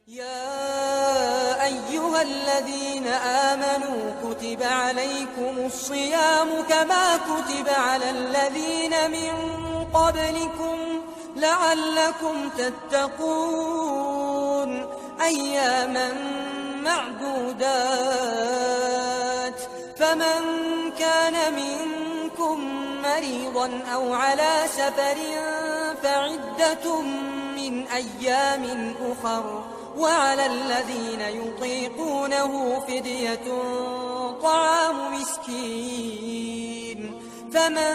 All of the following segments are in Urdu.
يا أيها الذين آمنوا كتب عليكم الصيام كما كتب على الذين من قبلكم لعلكم تتقون أياما معدودات فمن كان منكم مريضا أو على سفر فعدة من أيام أخر وعلى الذين يطيقونه فدية طعام مسكين فمن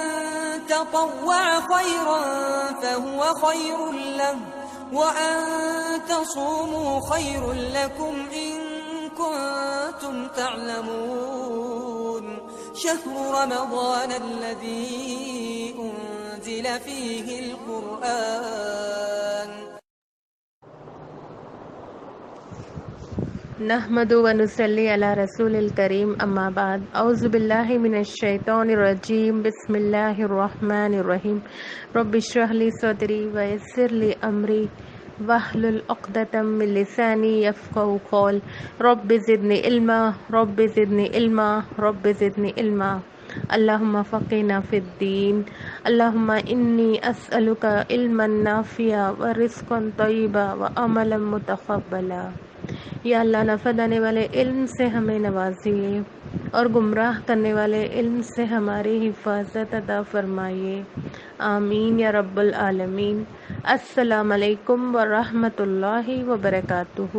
تطوع خيرا فهو خير له وأن تصوموا خير لكم إن كنتم تعلمون شهر رمضان الذي أنزل فيه القرآن نحمد و نصلی علی رسول الکریم اما بعد اعوذ باللہ من الشیطان الرجیم بسم اللہ الرحمن الرحیم رب اشرح لی صدری ویسر لی امری واحلل عقدۃ من لسانی یفقهوا قولی رب زدنی علما رب زدنی علما رب زدنی علما اللہم فقہنا فی الدین اللہم انی اسألک علما نافعا ورزقا طیبا وعملا متقبلا۔ یا اللہ نفع دینے والے علم سے ہمیں نوازیے اور گمراہ کرنے والے علم سے ہماری حفاظت عطا فرمائیے، آمین یا رب العالمین۔ السلام علیکم ورحمۃ اللہ وبرکاتہ۔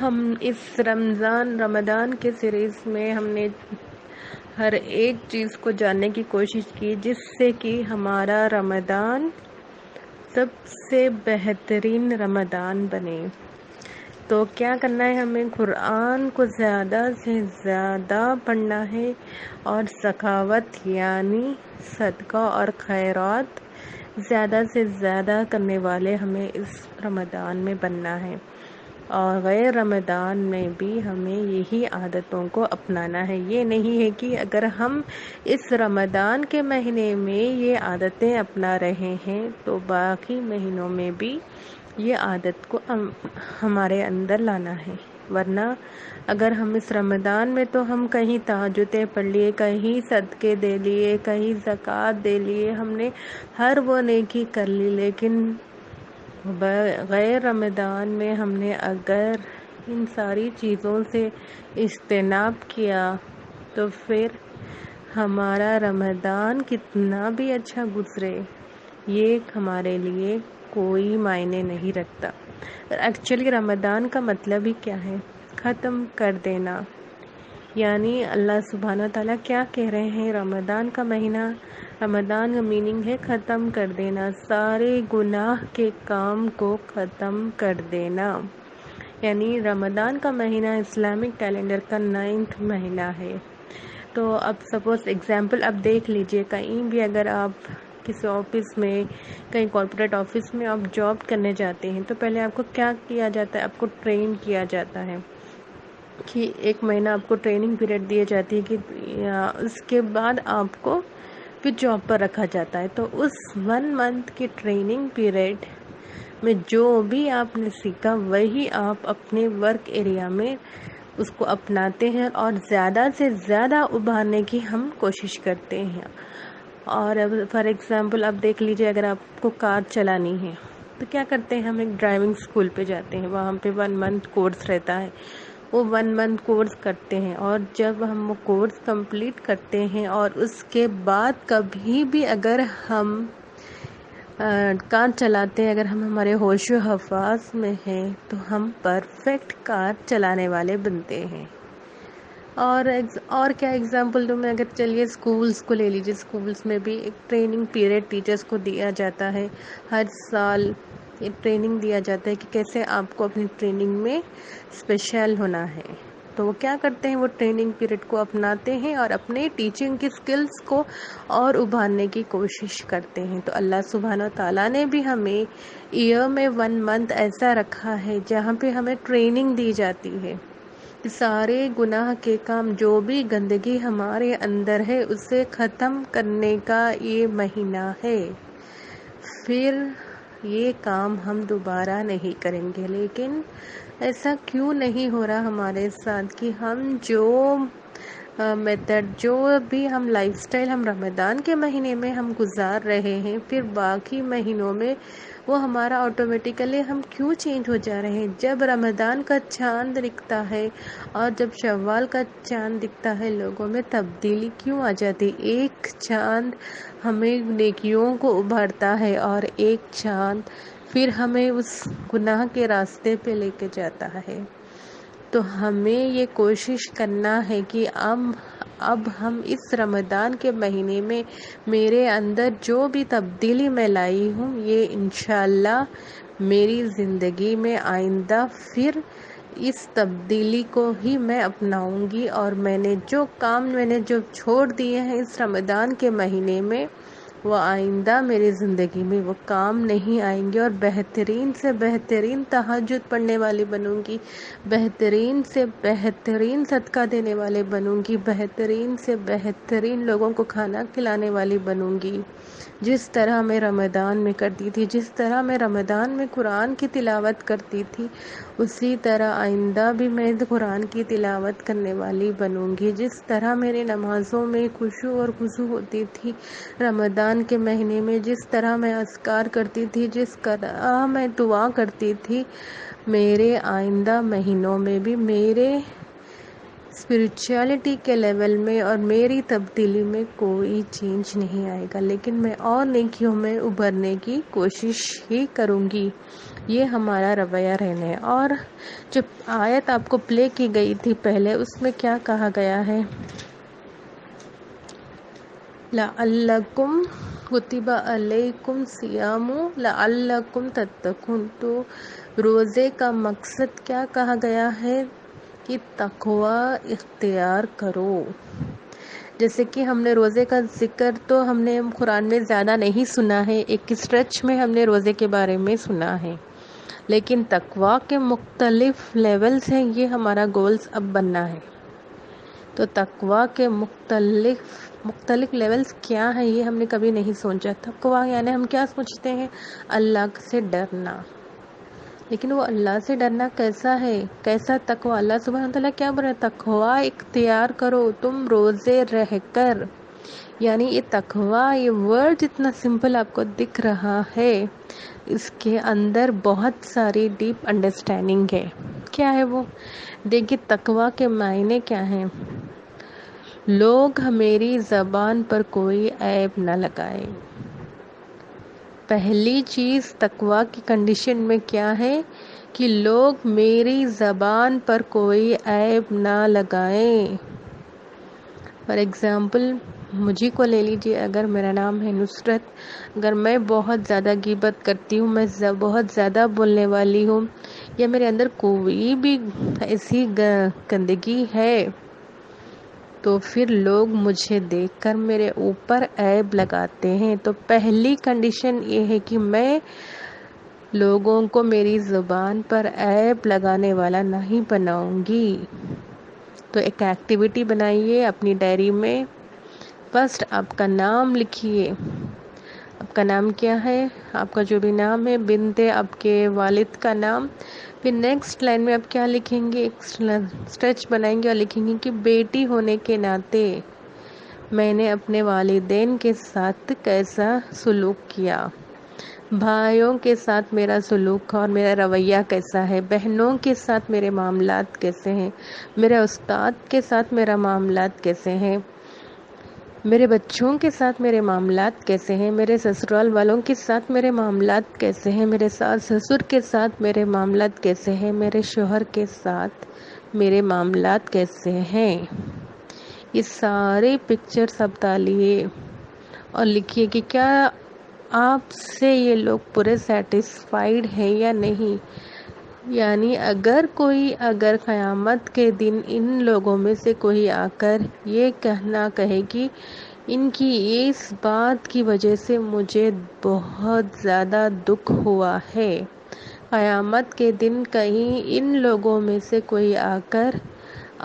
ہم اس رمضان کے سیریز میں ہم نے ہر ایک چیز کو جاننے کی کوشش کی جس سے کہ ہمارا رمضان سب سے بہترین رمضان بنے۔ تو کیا کرنا ہے، ہمیں قرآن کو زیادہ سے زیادہ پڑھنا ہے اور سخاوت یعنی صدقہ اور خیرات زیادہ سے زیادہ کرنے والے ہمیں اس رمضان میں بننا ہے، اور غیر رمضان میں بھی ہمیں یہی عادتوں کو اپنانا ہے۔ یہ نہیں ہے کہ اگر ہم اس رمضان کے مہینے میں یہ عادتیں اپنا رہے ہیں تو باقی مہینوں میں بھی یہ عادت کو ہمارے اندر لانا ہے، ورنہ اگر ہم اس رمضان میں تو ہم کہیں تہجدیں پڑھ لیے، کہیں صدقے دے لیے، کہیں زکوٰۃ دے لیے، ہم نے ہر وہ نیکی کر لی، لیکن غیر رمضان میں ہم نے اگر ان ساری چیزوں سے اجتناب کیا تو پھر ہمارا رمضان کتنا بھی اچھا گزرے یہ ہمارے لیے کوئی معنی نہیں رکھتا۔ ایکچولی رمضان کا مطلب ہی کیا ہے؟ ختم کر دینا، یعنی اللہ سبحانہ تعالیٰ کیا کہہ رہے ہیں؟ رمضان کا مہینہ، رمضان کا میننگ ہے ختم کر دینا، سارے گناہ کے کام کو ختم کر دینا۔ یعنی رمضان کا مہینہ اسلامک کیلنڈر کا 9واں مہینہ ہے۔ تو اب سپوز ایگزامپل اب دیکھ لیجئے، کہیں بھی اگر آپ کسی آفس میں، کہیں کارپوریٹ آفس میں آپ جاب کرنے جاتے ہیں تو پہلے آپ کو کیا کیا جاتا ہے؟ آپ کو ٹرین کیا جاتا ہے کہ 1 مہینہ آپ کو ٹریننگ پیریڈ دی جاتی ہے کہ اس کے بعد آپ کو پھر جاب پر رکھا جاتا ہے۔ تو اس 1 منتھ کی ٹریننگ پیریڈ میں جو بھی آپ نے سیکھا وہی آپ اپنے ورک ایریا میں اس کو اپناتے ہیں اور زیادہ سے زیادہ ابھارنے کی ہم کوشش کرتے ہیں۔ اور فار ایگزامپل اب دیکھ لیجئے، اگر آپ کو کار چلانی ہے تو کیا کرتے ہیں؟ ہم ایک ڈرائیونگ اسکول پہ جاتے ہیں، وہاں پہ 1 منتھ کورس رہتا ہے، وہ 1 منتھ کورس کرتے ہیں، اور جب ہم وہ کورس کمپلیٹ کرتے ہیں اور اس کے بعد کبھی بھی اگر ہم کار چلاتے ہیں، اگر ہم ہمارے ہوش و حواس میں ہیں تو ہم پرفیکٹ کار چلانے والے بنتے ہیں۔ اور کیا ایگزامپل دوں میں؟ اگر چلیے اسکولس کو لے لیجیے، اسکولس میں بھی ایک ٹریننگ پیریڈ ٹیچرس کو دیا جاتا ہے، ہر سال ایک ٹریننگ دیا جاتا ہے کہ کیسے آپ کو اپنی ٹریننگ میں اسپیشل ہونا ہے۔ تو وہ کیا کرتے ہیں؟ وہ ٹریننگ پیریڈ کو اپناتے ہیں اور اپنے ٹیچنگ کی سکلز کو اور ابھارنے کی کوشش کرتے ہیں۔ تو اللہ سبحانہ تعالیٰ نے بھی ہمیں ایئر میں 1 منتھ ایسا رکھا ہے جہاں پہ ہمیں ٹریننگ دی جاتی ہے، سارے گناہ کے کام، جو بھی گندگی ہمارے اندر ہے اسے ختم کرنے کا یہ مہینہ ہے۔ پھر یہ کام ہم دوبارہ نہیں کریں گے. لیکن ایسا کیوں نہیں ہو رہا ہمارے ساتھ کہ ہم جو میتھڈ، جو بھی ہم لائف سٹائل ہم رمضان کے مہینے میں ہم گزار رہے ہیں، پھر باقی مہینوں میں وہ ہمارا آٹومیٹیکلی ہم کیوں چینج ہو جا رہے ہیں؟ جب رمضان کا چاند دکھتا ہے اور جب شوال کا چاند دکھتا ہے، لوگوں میں تبدیلی کیوں آ جاتی؟ ایک چاند ہمیں نیکیوں کو ابھارتا ہے اور ایک چاند پھر ہمیں اس گناہ کے راستے پہ لے کے جاتا ہے. تو ہمیں یہ کوشش کرنا ہے کہ اب ہم اس رمضان کے مہینے میں میرے اندر جو بھی تبدیلی میں لائی ہوں، یہ انشاءاللہ میری زندگی میں آئندہ پھر اس تبدیلی کو ہی میں اپناؤں گی، اور میں نے جو چھوڑ دیے ہیں اس رمضان کے مہینے میں، وہ آئندہ میری زندگی میں وہ کام نہیں آئیں گے. اور بہترین سے بہترین تہجد پڑھنے والی بنوں گی، بہترین سے بہترین صدقہ دینے والے بنوں گی، بہترین سے بہترین لوگوں کو کھانا کھلانے والی بنوں گی. جس طرح میں رمضان میں کرتی تھی، جس طرح میں رمضان میں قرآن کی تلاوت کرتی تھی، اسی طرح آئندہ بھی میں قرآن کی تلاوت کرنے والی بنوں گی. جس طرح میرے نمازوں میں خشوع اور خضوع ہوتی تھی رمضان کے مہینے میں، جس طرح میں اذکار کرتی تھی، جس طرح میں دعا کرتی تھی، میرے آئندہ مہینوں میں بھی میرے اسپرچویلٹی کے لیول میں اور میری تبدیلی میں کوئی چینج نہیں آئے گا، لیکن میں اور نیکیوں میں ابھرنے کی کوشش ہی کروں گی. یہ ہمارا رویہ رہنا ہے. اور جو آیت آپ کو پلے کی گئی تھی پہلے، اس میں کیا کہا گیا ہے؟ لَعَلَّكُمْ كُتِبَ عَلَيْكُمْ الصِّيَامُ لَعَلَّكُمْ تَتَّقُونَ. تو روزے کا مقصد کیا کہا گیا ہے؟ کہ تقوی اختیار کرو. جیسے کہ ہم نے روزے کا ذکر تو ہم نے قرآن میں زیادہ نہیں سنا ہے، ایک اسٹریچ میں ہم نے روزے کے بارے میں سنا ہے، لیکن تقوی کے مختلف لیولز ہیں. یہ ہمارا گولز اب بننا ہے. تو تقوی کے مختلف لیولز کیا ہیں، یہ ہم نے کبھی نہیں سوچا. تقوی یعنی ہم کیا سوچتے ہیں؟ اللہ سے ڈرنا. لیکن وہ اللہ سے ڈرنا کیسا ہے؟ کیسا تقوی؟ اللہ سبحانہ وتعالیٰ کیا بول رہا ہے؟ تقوی اختیار کرو تم روزے رہ کر. یعنی یہ تقوی، یہ ورڈ جتنا سمپل آپ کو دکھ رہا ہے، اس کے اندر بہت ساری ڈیپ انڈرسٹینڈنگ ہے. کیا ہے وہ؟ دیکھیے تقوی کے معنی کیا ہیں. لوگ میری زبان پر کوئی عیب نہ لگائے. پہلی چیز تقوی کی کنڈیشن میں کیا ہے کہ لوگ میری زبان پر کوئی عیب نہ لگائیں. فار ایگزامپل مجھے کو لے لیجیے. اگر میرا نام ہے نصرت، اگر میں بہت زیادہ غیبت کرتی ہوں، میں بہت زیادہ بولنے والی ہوں، یا میرے اندر کوئی بھی ایسی گندگی ہے، تو پھر لوگ مجھے دیکھ کر میرے اوپر عیب لگاتے ہیں. تو پہلی کنڈیشن یہ ہے کہ میں لوگوں کو میری زبان پر عیب لگانے والا نہیں بناؤں گی. تو ایک ایکٹیویٹی بنائیے اپنی ڈائری میں. فرسٹ آپ کا نام لکھیے. آپ کا نام کیا ہے؟ آپ کا جو بھی نام ہے، بنت آپ کے والد کا نام. پھر نیکسٹ لائن میں آپ کیا لکھیں گے؟ ایک اسٹریچ بنائیں گے اور لکھیں گے کہ بیٹی ہونے کے ناطے میں نے اپنے والدین کے ساتھ کیسا سلوک کیا، بھائیوں کے ساتھ میرا سلوک اور میرا رویہ کیسا ہے، بہنوں کے ساتھ میرے معاملات کیسے ہیں، میرے استاد کے ساتھ میرا معاملات کیسے ہیں، میرے بچوں کے ساتھ میرے معاملات کیسے ہیں، میرے سسرال والوں کے ساتھ میرے معاملات کیسے ہیں، میرے ساس سسر کے ساتھ میرے معاملات کیسے ہیں، میرے شوہر کے ساتھ میرے معاملات کیسے ہیں. یہ سارے پکچرز آپ ڈالیے اور لکھیے کہ کیا آپ سے یہ لوگ پورے سیٹسفائیڈ ہیں یا نہیں. یعنی اگر قیامت کے دن ان لوگوں میں سے کوئی آ کر یہ کہے کہ ان کی اس بات کی وجہ سے مجھے بہت زیادہ دکھ ہوا ہے، قیامت کے دن کہیں ان لوگوں میں سے کوئی آ کر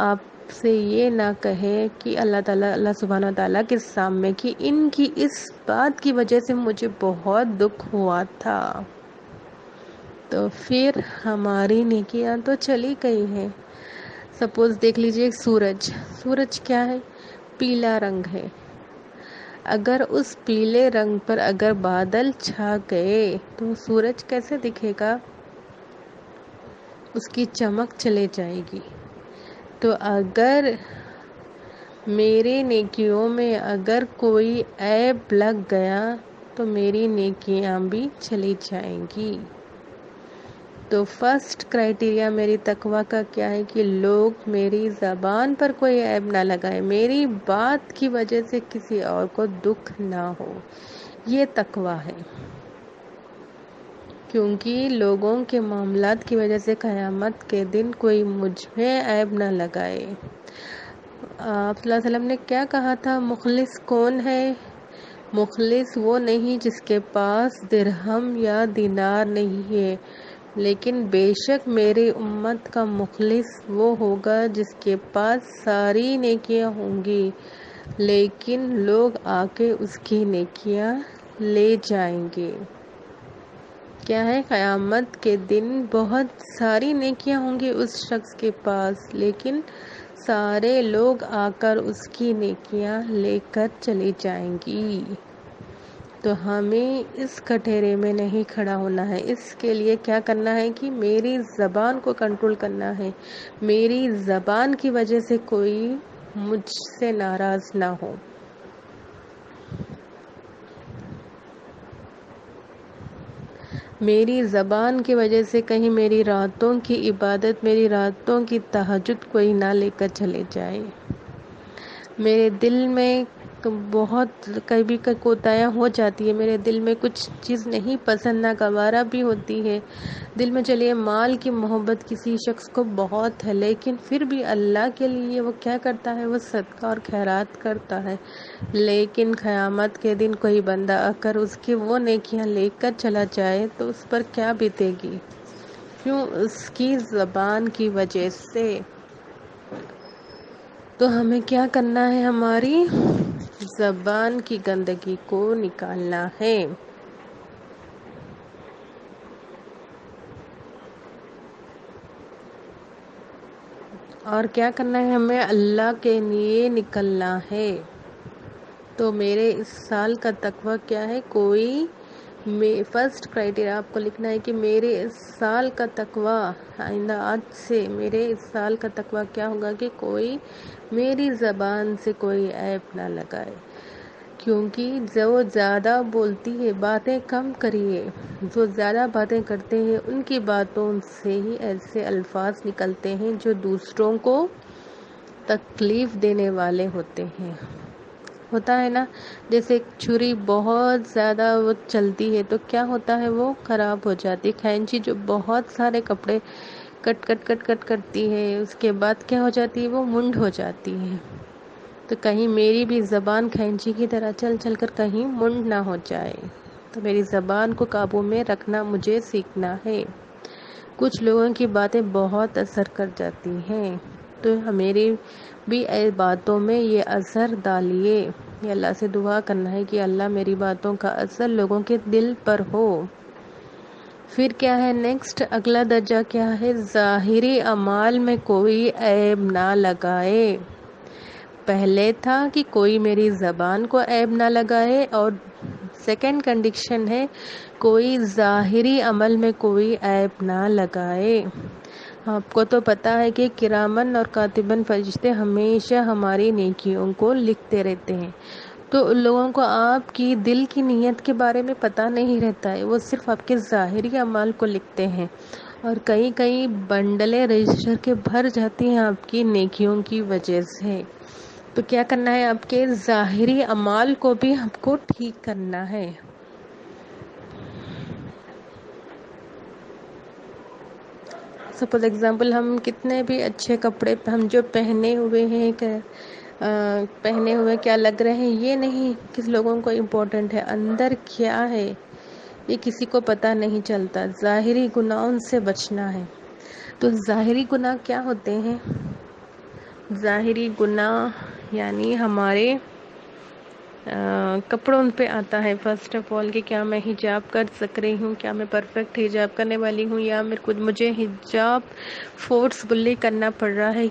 آپ سے یہ نہ کہے کہ اللہ سبحانہ تعالیٰ کے سامنے کہ ان کی اس بات کی وجہ سے مجھے بہت دکھ ہوا تھا. تو پھر ہماری نیکیاں تو چلی گئی ہیں. سپوز دیکھ لیجیے سورج کیا ہے؟ پیلا رنگ ہے. اگر اس پیلے رنگ پر اگر بادل چھا گئے تو سورج کیسے دکھے گا؟ اس کی چمک چلے جائے گی. تو اگر میری نیکیوں میں اگر کوئی عیب لگ گیا تو میری نیکیاں بھی چلی جائیں گی. تو فرسٹ کرائٹیریا میری تقوی کا کیا ہے کہ لوگ میری زبان پر کوئی عیب نہ لگائے، میری بات کی وجہ سے کسی اور کو دکھ نہ ہو. یہ تقوی ہے. کیونکہ لوگوں کے معاملات کی وجہ سے قیامت کے دن کوئی مجھ میں عیب نہ لگائے. آپ صلی اللہ علیہ وسلم نے کیا کہا تھا؟ مخلص کون ہے؟ مخلص وہ نہیں جس کے پاس درہم یا دینار نہیں ہے، لیکن بے شک میری امت کا مخلص وہ ہوگا جس کے پاس ساری نیکیاں ہوں گی لیکن لوگ آ کے اس کی نیکیاں لے جائیں گے. کیا ہے؟ قیامت کے دن بہت ساری نیکیاں ہوں گی اس شخص کے پاس، لیکن سارے لوگ آ کر اس کی نیکیاں لے کر چلی جائیں گی. تو ہمیں اس کٹہرے میں نہیں کھڑا ہونا ہے. اس کے لیے کیا کرنا ہے کہ میری زبان کو کنٹرول کرنا ہے. میری زبان کی وجہ سے کوئی مجھ سے ناراض نہ ہو. میری زبان کی وجہ سے کہیں میری راتوں کی عبادت، میری راتوں کی تہجد کوئی نہ لے کر چلے جائے. میرے دل میں بہت کبھی کوتاہیاں ہو جاتی ہے، میرے دل میں کچھ چیز نہیں پسند ناگوارا بھی ہوتی ہے. دل میں چلیے مال کی محبت کسی شخص کو بہت ہے، لیکن پھر بھی اللہ کے لیے وہ کیا کرتا ہے؟ وہ صدقہ اور خیرات کرتا ہے. لیکن قیامت کے دن کوئی بندہ آ کر اس کی وہ نیکیاں لے کر چلا جائے تو اس پر کیا بیتے گی؟ کیوں؟ اس کی زبان کی وجہ سے. تو ہمیں کیا کرنا ہے؟ ہماری زبان کی گندگی کو نکالنا ہے. اور کیا کرنا ہے؟ ہمیں اللہ کے لیے نکلنا ہے. تو میرے اس سال کا تقوی کیا ہے؟ کوئی فرسٹ کرائٹیریا آپ کو لکھنا ہے کہ میرے اس سال کا تقوی، آئندہ آج سے میرے اس سال کا تقوی کیا ہوگا کہ کوئی میری زبان سے کوئی عیب نہ لگائے. کیونکہ جو زیادہ بولتی ہے باتیں کم کریے. جو زیادہ باتیں کرتے ہیں ان کی باتوں سے ہی ایسے الفاظ نکلتے ہیں جو دوسروں کو تکلیف دینے والے ہوتے ہیں. ہوتا ہے نا، جیسے چھری بہت زیادہ وہ چلتی ہے تو کیا ہوتا ہے؟ وہ خراب ہو جاتی. کھینچی جو بہت سارے کپڑے کٹ کرتی ہے اس کے بعد کیا ہو جاتی ہے؟ وہ منڈ ہو جاتی ہے. تو کہیں میری بھی زبان کھینچی کی طرح چل چل کر کہیں منڈ نہ ہو جائے. تو میری زبان کو قابو میں رکھنا مجھے سیکھنا ہے. کچھ لوگوں کی باتیں بہت اثر کر جاتی ہیں تو میری بھی باتوں میں یہ اثر ڈالیے. یہ اللہ سے دعا کرنا ہے کہ اللہ میری باتوں کا اثر لوگوں کے دل پر ہو. پھر کیا ہے نیکسٹ؟ اگلا درجہ کیا ہے؟ ظاہری اعمال میں کوئی عیب نہ لگائے. پہلے تھا کہ کوئی میری زبان کو عیب نہ لگائے، اور سیکنڈ کنڈیشن ہے کوئی ظاہری عمل میں کوئی عیب نہ لگائے. آپ کو تو پتا ہے کہ کرامن اور کاتبن فرشتے ہمیشہ ہماری نیکیوں کو لکھتے رہتے ہیں. تو ان لوگوں کو آپ کی دل کی نیت کے بارے میں پتہ نہیں رہتا ہے، وہ صرف آپ کے ظاہری اعمال کو لکھتے ہیں. اور کئی بنڈلیں رجسٹر کے بھر جاتی ہیں آپ کی نیکیوں کی وجہ سے. تو کیا کرنا ہے؟ آپ کے ظاہری اعمال کو بھی آپ کو ٹھیک کرنا ہے. سپوز ایگزامپل ہم کتنے بھی اچھے کپڑے ہم جو پہنے ہوئے کیا لگ رہے ہیں یہ نہیں کس لوگوں کو امپورٹنٹ ہے، اندر کیا ہے یہ کسی کو پتہ نہیں چلتا. ظاہری گناہوں سے بچنا ہے. تو ظاہری گناہ کیا ہوتے ہیں؟ ظاہری گناہ یعنی ہمارے کپڑوں پہ آتا ہے فرسٹ آف آل کہ کیا میں حجاب کر سک رہی ہوں، کیا میں پرفیکٹ حجاب کرنے والی ہوں، یا مجھے حجاب فورسفلی کرنا پڑ رہا ہے،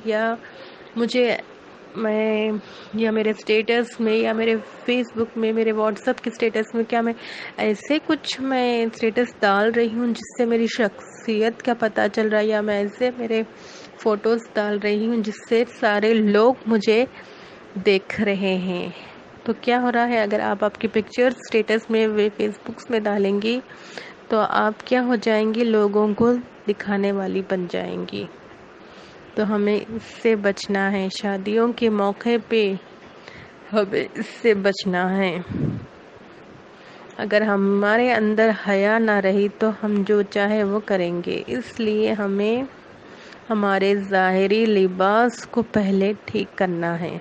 یا میرے اسٹیٹس میں یا میرے فیس بک میں، میرے واٹس ایپ کے اسٹیٹس میں کیا میں ایسے کچھ اسٹیٹس ڈال رہی ہوں جس سے میری شخصیت کا پتہ چل رہا ہے، یا میں ایسے میرے فوٹوز ڈال رہی ہوں جس سے سارے لوگ مجھے دیکھ رہے ہیں۔ تو کیا ہو رہا ہے، اگر آپ کی پکچر اسٹیٹس میں فیس بکس میں ڈالیں گی تو آپ کیا ہو جائیں گی، لوگوں کو دکھانے والی بن جائیں گی۔ تو ہمیں اس سے بچنا ہے، شادیوں کے موقع پہ ہمیں اس سے بچنا ہے۔ اگر ہمارے اندر حیا نہ رہی تو ہم جو چاہے وہ کریں گے، اس لیے ہمیں ہمارے ظاہری لباس کو پہلے ٹھیک کرنا ہے۔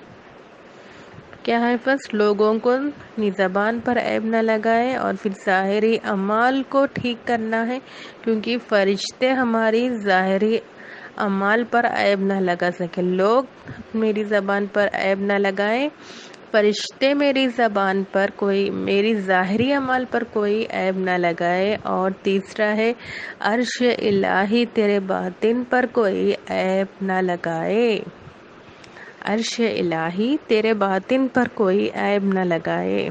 کیا ہے، فرسٹ لوگوں کو اپنی زبان پر عیب نہ لگائے اور پھر ظاہری اعمال کو ٹھیک کرنا ہے، کیونکہ فرشتے ہماری ظاہری اعمال پر عیب نہ لگا سکے۔ لوگ میری زبان پر عیب نہ لگائیں، فرشتے میری ظاہری اعمال پر کوئی عیب نہ لگائے۔ اور تیسرا ہے، عرش الہی تیرے باطن پر کوئی عیب نہ لگائے، عرش الہی تیرے باطن پر کوئی عیب نہ لگائے۔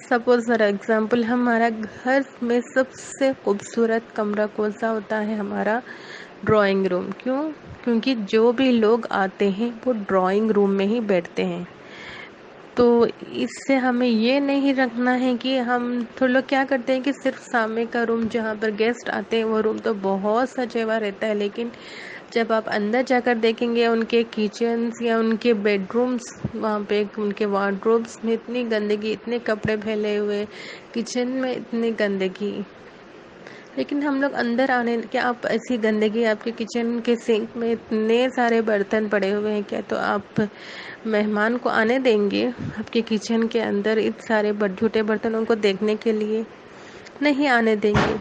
سپوز فار ایگزامپل، ہمارا گھر میں سب سے خوبصورت کمرہ کون سا ہوتا ہے؟ ہمارا ڈرائنگ روم۔ کیونکہ جو بھی لوگ آتے ہیں وہ ڈرائنگ روم میں ہی بیٹھتے ہیں۔ تو اس سے ہمیں یہ نہیں رکھنا ہے کہ ہم تھوڑے لوگ کیا کرتے ہیں کہ صرف سامنے کا روم جہاں پر گیسٹ آتے ہیں وہ روم تو بہت سجا ہوا رہتا ہے، لیکن جب آپ اندر جا کر دیکھیں گے ان کے کچنز یا ان کے بیڈ رومز، وہاں پہ ان کے وارڈروبس میں اتنی گندگی، اتنے کپڑے پھیلے ہوئے، کچن میں اتنی گندگی، لیکن ہم لوگ اندر کیا آپ ایسی گندگی آپ کے کچن کے سنک میں اتنے سارے برتن پڑے ہوئے ہیں، کیا تو آپ مہمان کو آنے دیں گے آپ کے کچن کے اندر اتنے سارے جھوٹے برتنوں کو دیکھنے کے لیے؟ نہیں آنے دیں گے۔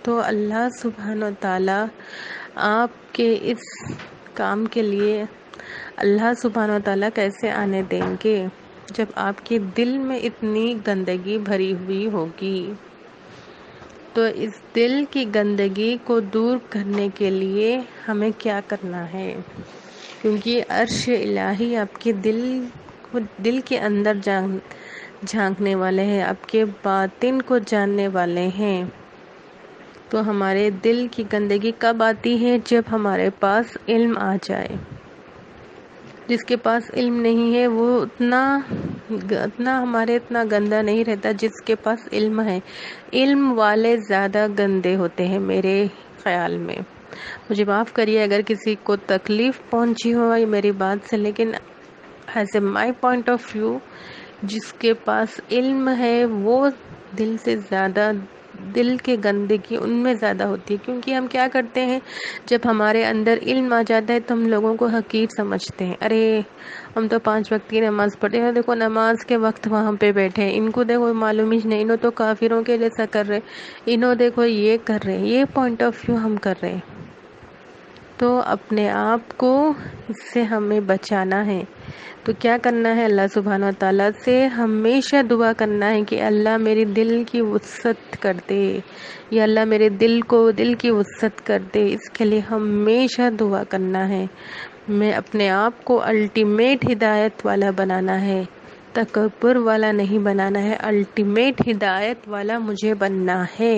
تو اللہ سبحانہ و تعالی آپ کے اس کام کے لیے اللہ سبحانہ و تعالی کیسے آنے دیں گے جب آپ کے دل میں اتنی گندگی بھری ہوئی ہوگی؟ تو اس دل کی گندگی کو دور کرنے کے لیے ہمیں کیا کرنا ہے؟ کیونکہ عرش الہی آپ کے دل کے اندر جھانکنے والے ہیں، آپ کے باطن کو جاننے والے ہیں۔ تو ہمارے دل کی گندگی کب آتی ہے؟ جب ہمارے پاس علم آ جائے۔ جس کے پاس علم نہیں ہے وہ اتنا گندا نہیں رہتا جس کے پاس علم ہے۔ علم والے زیادہ گندے ہوتے ہیں میرے خیال میں۔ مجھے معاف کریے اگر کسی کو تکلیف پہنچی ہو میری بات سے، لیکن as a my point of view, جس کے پاس علم ہے وہ دل کے گندگی ان میں زیادہ ہوتی ہے۔ کیونکہ ہم کیا کرتے ہیں، جب ہمارے اندر علم آ جاتا ہے تو ہم لوگوں کو حقیر سمجھتے ہیں۔ ارے ہم تو 5 وقت کی نماز پڑھتے ہیں، دیکھو نماز کے وقت وہاں پہ بیٹھے ہیں، ان کو دیکھو معلوم ہی نہیں، انہوں تو کافروں کے جیسا کر رہے، انہوں دیکھو یہ کر رہے، یہ پوائنٹ آف ویو ہم کر رہے۔ تو اپنے آپ کو اس سے ہمیں بچانا ہے۔ تو کیا کرنا ہے؟ اللہ سبحانہ و تعالیٰ سے ہمیشہ دعا کرنا ہے کہ اللہ میری دل کی وسعت کر دے، یا اللہ میرے دل کی وسعت کر دے۔ اس کے لیے ہمیشہ دعا کرنا ہے۔ میں اپنے آپ کو الٹیمیٹ ہدایت والا بنانا ہے، تکبر والا نہیں بنانا ہے، الٹیمیٹ ہدایت والا مجھے بننا ہے۔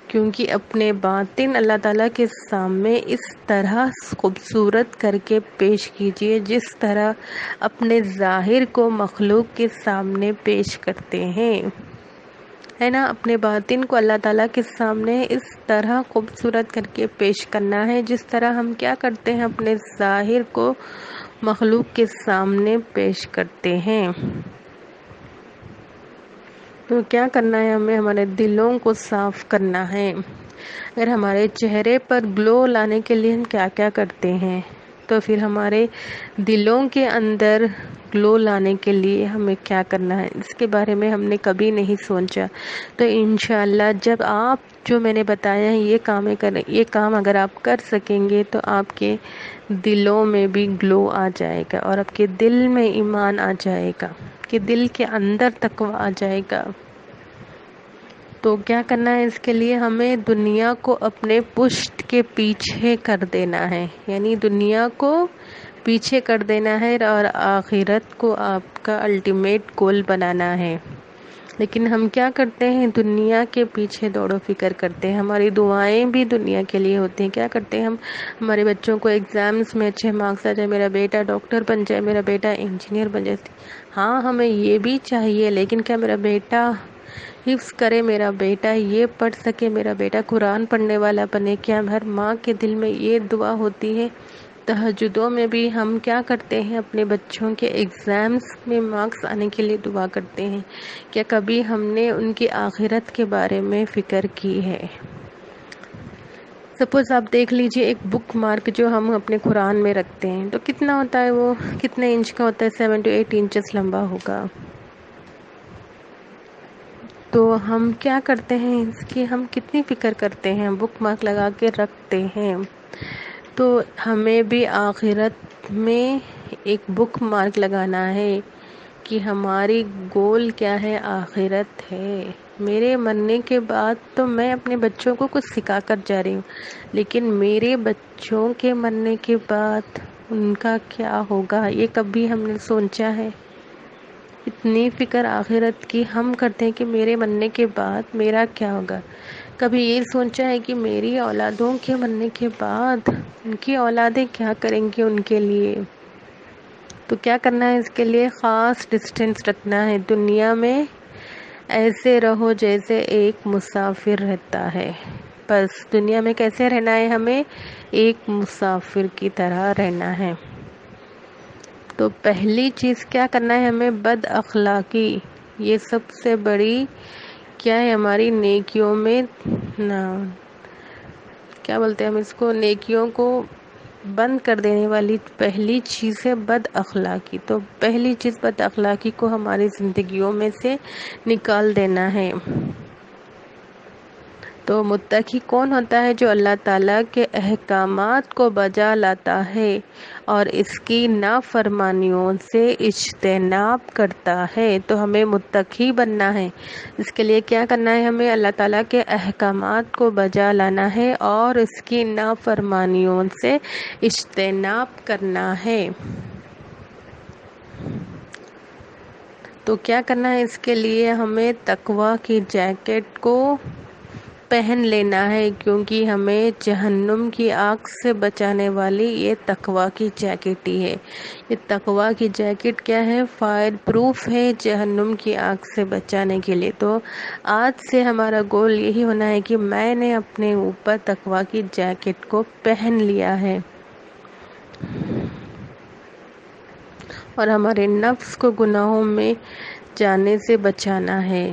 کیونکہ اپنے باطن اللہ تعالیٰ کے سامنے اس طرح خوبصورت کر کے پیش کیجئے جس طرح اپنے ظاہر کو مخلوق کے سامنے پیش کرتے ہیں، ہے نا؟ اپنے باطن کو اللہ تعالیٰ کے سامنے اس طرح خوبصورت کر کے پیش کرنا ہے جس طرح ہم کیا کرتے ہیں، اپنے ظاہر کو مخلوق کے سامنے پیش کرتے ہیں۔ تو کیا کرنا ہے؟ ہمیں ہمارے دلوں کو صاف کرنا ہے۔ اگر ہمارے چہرے پر گلو لانے کے لیے ہم کیا کیا کرتے ہیں، تو پھر ہمارے دلوں کے اندر گلو لانے کے لیے ہمیں کیا کرنا ہے، اس کے بارے میں ہم نے کبھی نہیں سوچا۔ تو انشاءاللہ جب آپ جو میں نے بتایا ہے یہ کام اگر آپ کر سکیں گے تو آپ کے دلوں میں بھی گلو آ جائے گا، اور آپ کے دل میں ایمان آ جائے گا، کہ دل کے اندر تقویٰ آ جائے گا۔ تو کیا کرنا ہے، اس کے لیے ہمیں دنیا کو اپنے پشت کے پیچھے کر دینا ہے، یعنی دنیا کو پیچھے کر دینا ہے اور آخرت کو آپ کا الٹیمیٹ گول بنانا ہے۔ لیکن ہم کیا کرتے ہیں، دنیا کے پیچھے دوڑ و فکر کرتے ہیں، ہماری دعائیں بھی دنیا کے لیے ہوتی ہیں۔ کیا کرتے ہیں ہم، ہمارے بچوں کو ایگزامز میں اچھے مارکس آ جائے، میرا بیٹا ڈاکٹر بن جائے، میرا بیٹا انجینئر بن جائے۔ ہاں ہمیں یہ بھی چاہیے، لیکن کیا میرا بیٹا حفظ کرے، میرا بیٹا یہ پڑھ سکے، میرا بیٹا قرآن پڑھنے والا بنے؟ کیا ہر ماں کے دل میں یہ دعا ہوتی ہے؟ تہجدوں میں بھی ہم کیا کرتے ہیں، اپنے بچوں کے ایگزامز میں مارکس آنے کے لیے دعا کرتے ہیں۔ کیا کبھی ہم نے ان کی آخرت کے بارے میں فکر کی ہے؟ سپوز آپ دیکھ لیجئے ایک بک مارک جو ہم اپنے قرآن میں رکھتے ہیں، تو کتنا ہوتا ہے، وہ کتنے انچ کا ہوتا ہے؟ 7 to 8 انچز لمبا ہوگا۔ تو ہم کیا کرتے ہیں، اس کی ہم کتنی فکر کرتے ہیں، بک مارک لگا کے رکھتے ہیں۔ تو ہمیں بھی آخرت میں ایک بک مارک لگانا ہے کہ ہماری گول کیا ہے، آخرت ہے۔ میرے مرنے کے بعد تو میں اپنے بچوں کو کچھ سکھا کر جا رہی ہوں، لیکن میرے بچوں کے مرنے کے بعد ان کا کیا ہوگا، یہ کبھی ہم نے سوچا ہے؟ اتنی فکر آخرت کی ہم کرتے ہیں کہ میرے مرنے کے بعد میرا کیا ہوگا۔ کبھی یہ سوچا ہے کہ میری اولادوں کے مرنے کے بعد ان کی اولادیں کیا کریں گی ان کے لیے؟ تو کیا کرنا ہے، اس کے لیے خاص ڈسٹینس رکھنا ہے۔ دنیا میں ایسے رہو جیسے ایک مسافر رہتا ہے، بس دنیا میں کیسے رہنا ہے، ہمیں ایک مسافر کی طرح رہنا ہے۔ تو پہلی چیز کیا کرنا ہے، ہمیں بد اخلاقی، یہ سب سے بڑی کیا ہے، ہماری نیکیوں میں کیا بولتے ہیں ہم اس کو، نیکیوں کو بند کر دینے والی پہلی چیز ہے بد اخلاقی۔ تو پہلی چیز بد اخلاقی کو ہماری زندگیوں میں سے نکال دینا ہے۔ تو متقی کون ہوتا ہے؟ جو اللہ تعالیٰ کے احکامات کو بجا لاتا ہے اور اس کی نافرمانیوں سے اجتناب کرتا ہے۔ تو ہمیں متقی بننا ہے، اس کے لیے کیا کرنا ہے، ہمیں اللہ تعالیٰ کے احکامات کو بجا لانا ہے اور اس کی نافرمانیوں سے اجتناب کرنا ہے۔ تو کیا کرنا ہے، اس کے لیے ہمیں تقویٰ کی جیکٹ کو پہن لینا ہے، کیونکہ ہمیں جہنم کی آگ سے بچانے والی یہ تقویٰ کی جیکٹ ہی ہے۔ یہ تقویٰ کی جیکٹ کیا ہے، فائر پروف ہے جہنم کی آگ سے بچانے کے لیے۔ تو آج سے ہمارا گول یہی ہونا ہے کہ میں نے اپنے اوپر تقویٰ کی جیکٹ کو پہن لیا ہے، اور ہمارے نفس کو گناہوں میں جانے سے بچانا ہے۔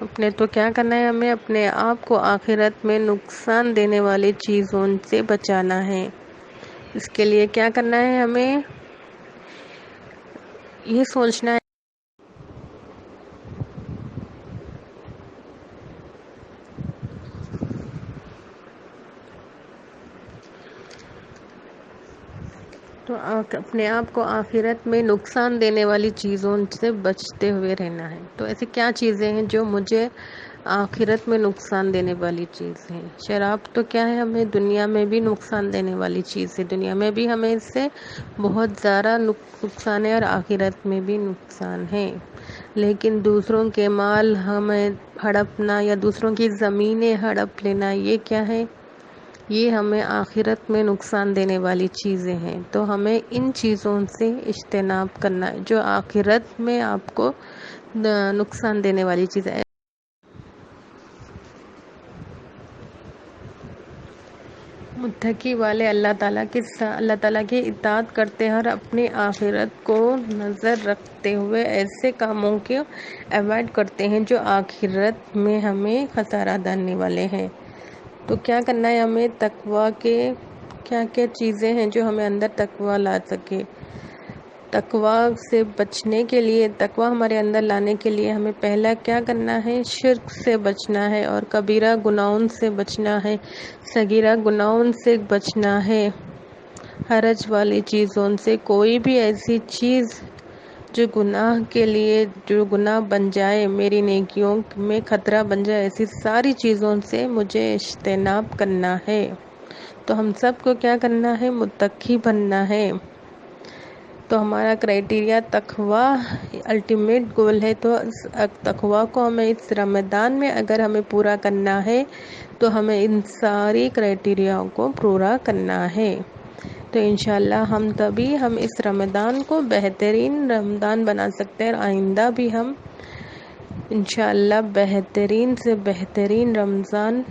اپنے تو کیا کرنا ہے، ہمیں اپنے آپ کو آخرت میں نقصان دینے والی چیزوں سے بچانا ہے۔ اس کے لیے کیا کرنا ہے، ہمیں یہ سوچنا ہے تو اپنے آپ کو آخرت میں نقصان دینے والی چیزوں سے بچتے ہوئے رہنا ہے۔ تو ایسی کیا چیزیں ہیں جو مجھے آخرت میں نقصان دینے والی چیز ہیں؟ شراب تو کیا ہے، ہمیں دنیا میں بھی نقصان دینے والی چیز ہے، دنیا میں بھی ہمیں اس سے بہت زیادہ نقصان ہے اور آخرت میں بھی نقصان ہے۔ لیکن دوسروں کے مال ہمیں ہڑپنا یا دوسروں کی زمینیں ہڑپ لینا، یہ کیا ہے، یہ ہمیں آخرت میں نقصان دینے والی چیزیں ہیں۔ تو ہمیں ان چیزوں سے اجتناب کرنا ہے جو آخرت میں آپ کو نقصان دینے والی چیز ہے۔ متقی والے اللہ تعالیٰ کی اطاعت کرتے ہیں اور اپنی آخرت کو نظر رکھتے ہوئے ایسے کاموں کو اوائڈ کرتے ہیں جو آخرت میں ہمیں خسارہ ڈالنے والے ہیں۔ تو کیا کرنا ہے ہمیں؟ تقوی کے کیا کیا چیزیں ہیں جو ہمیں اندر تقوی لا سکے؟ تقوی سے بچنے کے لیے، تقوی ہمارے اندر لانے کے لیے ہمیں پہلا کیا کرنا ہے؟ شرک سے بچنا ہے اور کبیرہ گناہوں سے بچنا ہے، صغیرہ گناہوں سے بچنا ہے، حرج والی چیزوں سے، کوئی بھی ایسی چیز جو گناہ کے لیے، جو گناہ بن جائے، میری نیکیوں میں خطرہ بن جائے، ایسی ساری چیزوں سے مجھے اجتناب کرنا ہے۔ تو ہم سب کو کیا کرنا ہے؟ متقی بننا ہے۔ تو ہمارا کرائٹیریا تقوی الٹیمیٹ گول ہے۔ تو تقوی کو ہمیں اس رمضان میں اگر ہمیں پورا کرنا ہے تو ہمیں ان ساری کرائٹیریا کو پورا کرنا ہے۔ تو انشاءاللہ ہم اس رمضان کو بہترین رمضان بنا سکتے ہیں، اور آئندہ بھی ہم انشاءاللہ بہترین سے بہترین رمضان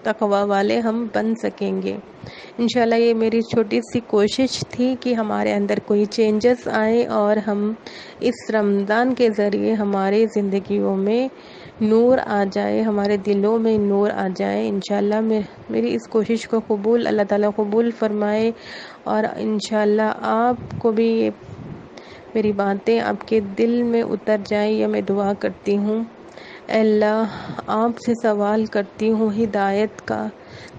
تقوی والے ہم بن سکیں گے انشاءاللہ۔ یہ میری چھوٹی سی کوشش تھی کہ ہمارے اندر کوئی چینجز آئے اور ہم اس رمضان کے ذریعے ہماری زندگیوں میں نور آ جائے، ہمارے دلوں میں نور آ جائے انشاءاللہ۔ میری اس کوشش کو اللہ تعالیٰ قبول فرمائے، اور انشاءاللہ آپ کو بھی یہ میری باتیں آپ کے دل میں اتر جائیں، یہ میں دعا کرتی ہوں۔ اے اللہ، آپ سے سوال کرتی ہوں ہدایت کا،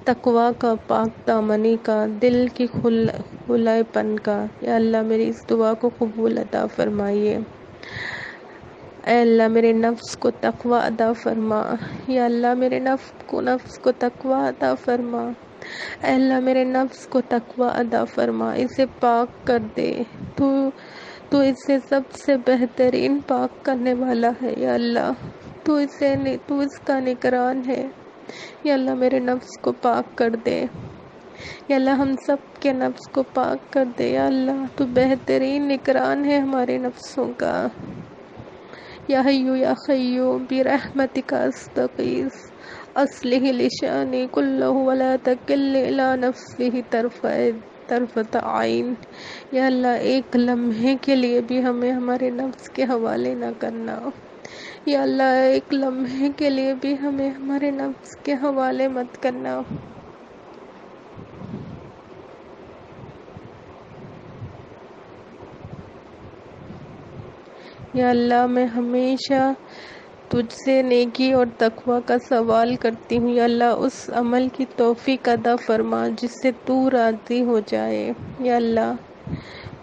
تقوی کا، پاک دامنی کا، دل کی کھلے پن کا۔ یا اللہ میری اس دعا کو قبول عطا فرمائیے۔ اے اللہ میرے نفس کو تقوی عطا فرما۔ یا اللہ میرے نفس کو تقوی عطا فرما۔ اے اللہ میرے نفس کو تقوی عطا فرما، اسے پاک کر دے۔ تو اس سے سب سے بہترین پاک کرنے والا ہے یا اللہ، تو اس کا نگران ہے۔ یا اللہ میرے نفس کو پاک کر دے۔ یا اللہ ہم سب کے نفس کو پاک کر دے۔ یا اللہ تو بہترین نگران ہے ہمارے نفسوں کا۔ یا حیو یا قیوم برحمتک استغیث اصلح لشانی کلہ ولا تکلنی الی نفسی طرفۃ عین۔ یا اللہ ایک لمحے کے لیے بھی ہمیں ہمارے نفس کے حوالے نہ کرنا۔ یا اللہ ایک لمحے کے لیے بھی ہمیں ہمارے نفس کے حوالے مت کرنا۔ یا اللہ میں ہمیشہ تجھ سے نیکی اور تقوی کا سوال کرتی ہوں۔ یا اللہ اس عمل کی توفیق عطا فرما جس سے تو راضی ہو جائے۔ یا اللہ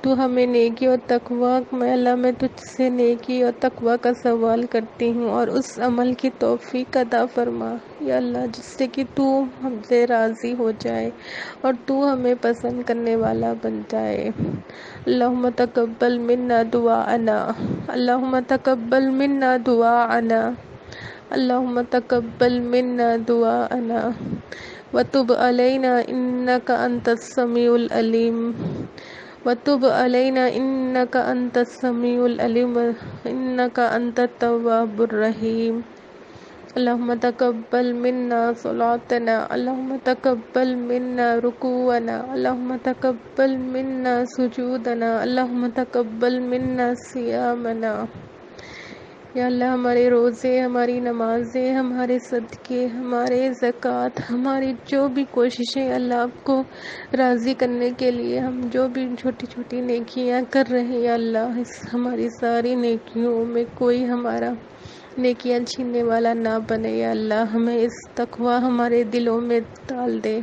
تو ہمیں نیکی اور تقوی میں، اللہ میں تجھ سے نیکی اور تقوی کا سوال کرتی ہوں اور اس عمل کی توفیق عطا فرما یا اللہ جس سے کہ تو ہم سے راضی ہو جائے اور تو ہمیں پسند کرنے والا بن جائے۔ اللہم تقبل منا دعاءنا، اللہم تقبل منا دعاءنا، اللہم تقبل منا دعاءنا وتب علینا انک انت السمیع العلیم، وتب علینا انک انت السمیع العلیم انک انت التواب الرحیم۔ اللہم تقبل منا صلاتنا، اللہم تقبل منا رکوعنا، اللہم تقبل منا سجودنا، اللہم تقبل منا صیامنا۔ یا اللہ ہمارے روزے، ہماری نمازیں، ہمارے صدقے، ہمارے زکوٰۃ، ہماری جو بھی کوششیں اللہ آپ کو راضی کرنے کے لیے ہم جو بھی چھوٹی چھوٹی نیکیاں کر رہے ہیں یا اللہ ہماری ساری نیکیوں میں کوئی ہمارا نیکیاں چھیننے والا نہ بنے یا اللہ ہمیں اس تقوی ہمارے دلوں میں ڈال دے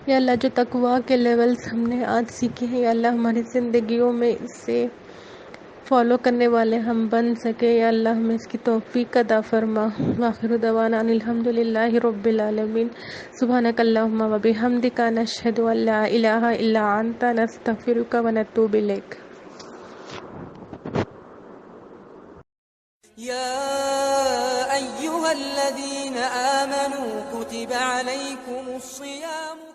یا اللہ جو تقوی کے لیولز ہم نے آج سیکھے ہیں یا اللہ ہماری زندگیوں میں اس سے فالو کرنے والے ہم بن سکے یا اللہ ہمیں اس کی توفیق عطا فرما۔ وآخر دعوانا ان الحمدللہ رب العالمین۔ سبحانک اللہم و بحمدک نشہد ان لا الہ الا انت نستغفرک و نتوب الیک۔ يا أيها الذين آمنوا كتب عليكم الصيام